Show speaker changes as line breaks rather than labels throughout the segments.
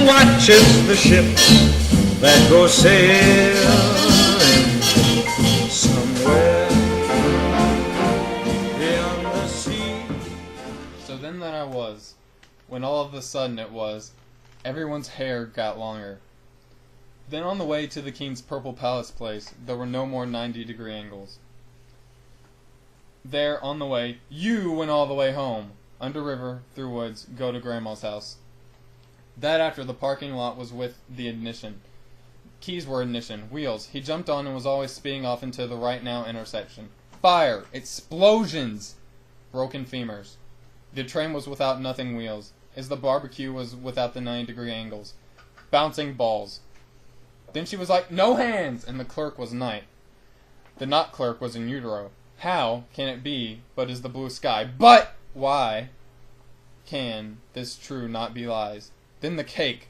watches the ship that goes sailing somewhere beyond the sea.
So then I was, when all of a sudden everyone's hair got longer. Then on the way to the king's purple palace place, there were no more 90-degree angles. There, on the way, you went all the way home. Under river, through woods, go to Grandma's house. That after the parking lot was with the ignition. Keys were ignition. Wheels. He jumped on and was always speeding off into the right now intersection. Fire! Explosions! Broken femurs. The train was without nothing wheels. As the barbecue was without the 90-degree angles. Bouncing balls. Then she was like, no hands! And the clerk was night. The not clerk was in utero. How can it be but is the blue sky? But why can this true not be lies? Then the cake.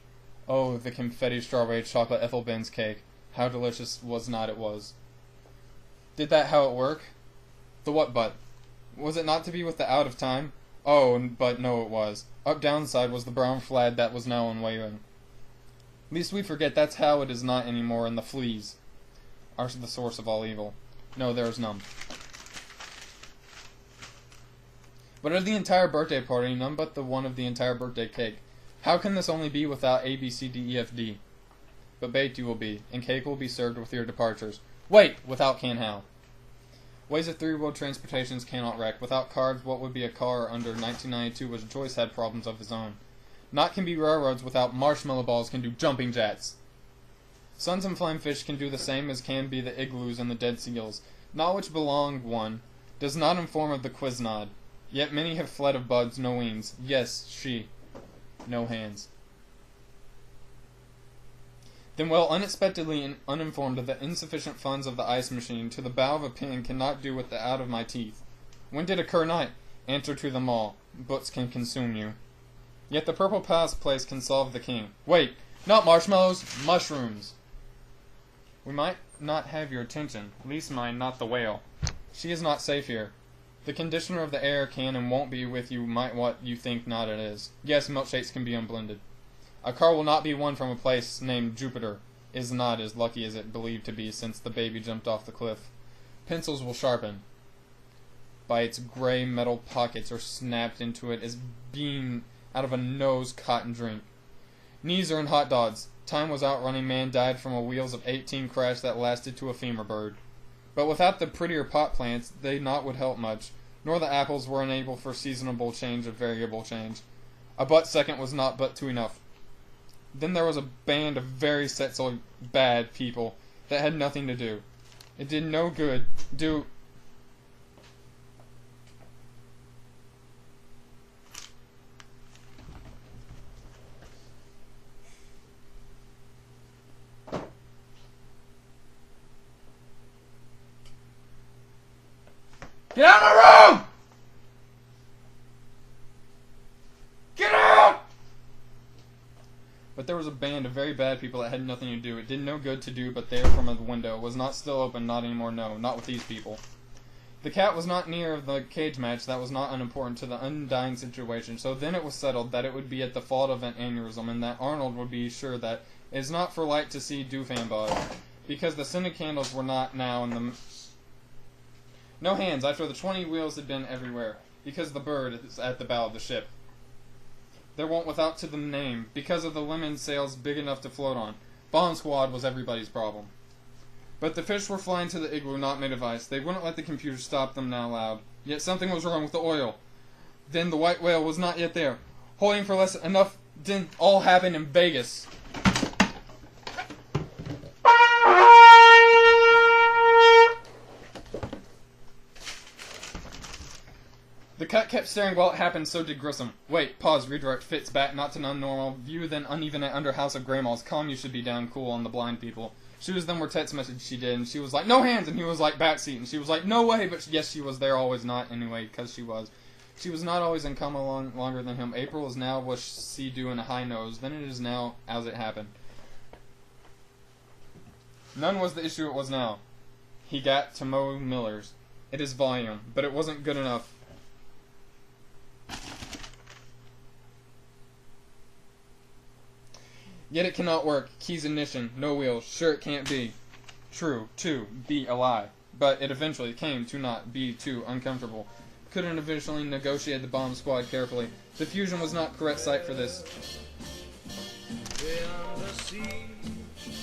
Oh, the confetti strawberry chocolate Ethel Benz cake. How delicious was not it was. Did that how it work? The what but? Was it not to be with the out of time? Oh, but no it was. Up downside was the brown flag that was now unwavering. Least we forget that's how it is not anymore, and the fleas are the source of all evil. No, there is none. But of the entire birthday party, none but the one of the entire birthday cake. How can this only be without A, B, C, D, E, F, D? But baked you will be, and cake will be served with your departures. Wait! Without can how? Ways of three-wheeled transportations cannot wreck. Without cars, what would be a car under 1992 was Joyce had problems of his own. Not can be railroads without marshmallow balls can do jumping jacks. Suns and flame fish can do the same as can be the igloos and the dead seals. Not which belong one, does not inform of the quiznod. Yet many have fled of buds, no wings. Yes, she, no hands. Then well unexpectedly and uninformed of the insufficient funds of the ice machine, to the bow of a pin cannot do with the out of my teeth. When did occur night? Answer to them all. Books can consume you. Yet the purple palace place can solve the king. Wait, not marshmallows, mushrooms. We might not have your attention, least mine not the whale. She is not safe here. The conditioner of the air can and won't be with you might what you think not it is. Yes, milkshakes can be unblended. A car will not be won from a place named Jupiter. Is not as lucky as it believed to be since the baby jumped off the cliff. Pencils will sharpen. By its gray metal pockets are snapped into it as being out of a nose cotton drink. Knees are in hot dogs. Time was outrunning. Man died from a wheels of 18 crash that lasted to a femur bird. But without the prettier pot plants, they not would help much, nor the apples were unable for seasonable change of variable change. A but second was not but two enough. Then there was a band of very settled bad people that had nothing to do. It did no good. Get out of my room! Get out! But there was a band of very bad people that had nothing to do. It did no good to do but there from a window. Was not still open, not anymore, no. Not with these people. The cat was not near the cage match. That was not unimportant to the undying situation. So then it was settled that it would be at the fault of an aneurysm, and that Arnold would be sure that it is not for light to see Doofanbod, because the scented candles were not now in the... No hands, after the 20 wheels had been everywhere, because the bird is at the bow of the ship. There won't without to the name, because of the lemon sails big enough to float on. Bomb squad was everybody's problem. But the fish were flying to the igloo not made of ice. They wouldn't let the computer stop them now loud. Yet something was wrong with the oil. Then the white whale was not yet there. Holding for less enough didn't all happen in Vegas. The cut kept staring while it happened, so did Grissom. Wait, pause, redirect, fits back, not to non-normal, view then uneven at under house of Grandma's. Calm, you should be down, cool on the blind people. She was them were text message she did, and she was like, no hands, and he was like, backseat, and she was like, no way, but yes, she was there, always not, anyway, because she was. She was not always in coma longer than him. April is now what she do in a high nose, then it is now as it happened. None was the issue it was now. He got to Mo Miller's. It is volume, but it wasn't good enough. Yet it cannot work. Keys ignition, no wheels. Sure it can't be. True, too, be a lie. But it eventually came to not be too uncomfortable. Couldn't eventually negotiate the bomb squad carefully. The fusion was not correct site for this.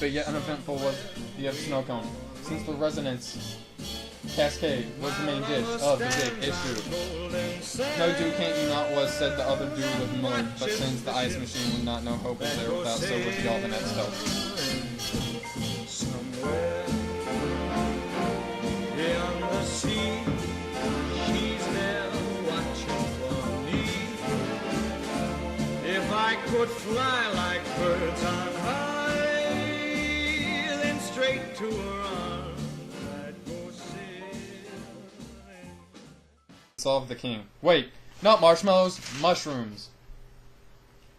But yet uneventful was the snow cone, since the resonance cascade was the main dish of the big issue. No dude can't you not was, said the other dude with Miller, but since the ice machine would not know hope was there without, so would the Alvanet stuff.
Somewhere beyond the sea, she's there watching for me. If I could fly like birds on high, then straight to her arms I'd go sailing.
Solve the king. Wait, not marshmallows, mushrooms.